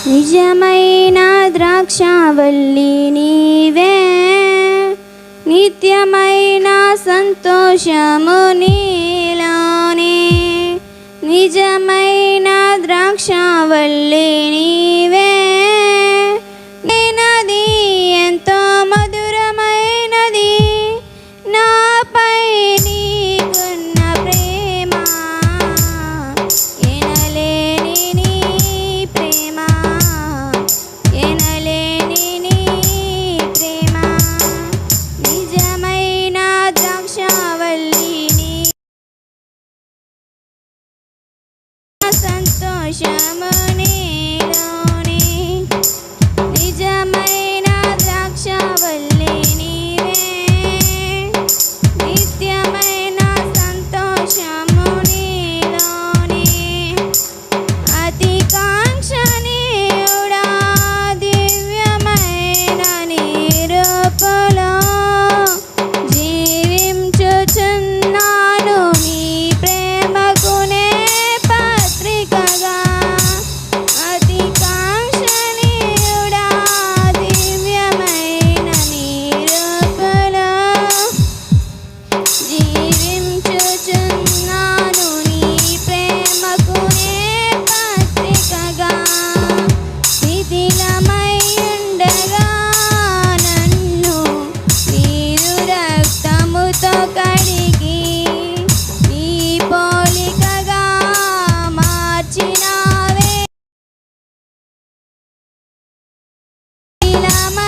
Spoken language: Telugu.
నిజమైన ద్రాక్షావల్లి నీవే, నిత్యమైన సంతోషము నీలోనే. నిజమైన ద్రాక్షావల్లి నీవే, నది ఎంతో మధురమైనది. నాపై నీకున్న ప్రేమ ఎనలేని నీ ప్రేమ, ఎనలేని నీ ప్రేమ. నిజమైన ద్రాక్షావల్లి నీ సంతోషము నీలోనే. నిజమైన ద్రాక్షావల్లి నీవే, నిత్యమైన సంతోషము నీలోనే. అతి కాంక్షణీయుడా దివ్యమైన నీ రూపంలో జీవించుచున్నాను నీ ప్రేమకునే పత్రికగా. అతి కాంక్షణీయుడా దివ్యమైన నీ రూపంలో జీవించుచున్నాను నీ ప్రేమకునే పత్రికగా. శిథిలమై ఉండగా నన్ను నీరు రక్తముతో కడిగి నీ పోలికగా మార్చినావే. శిథిలమై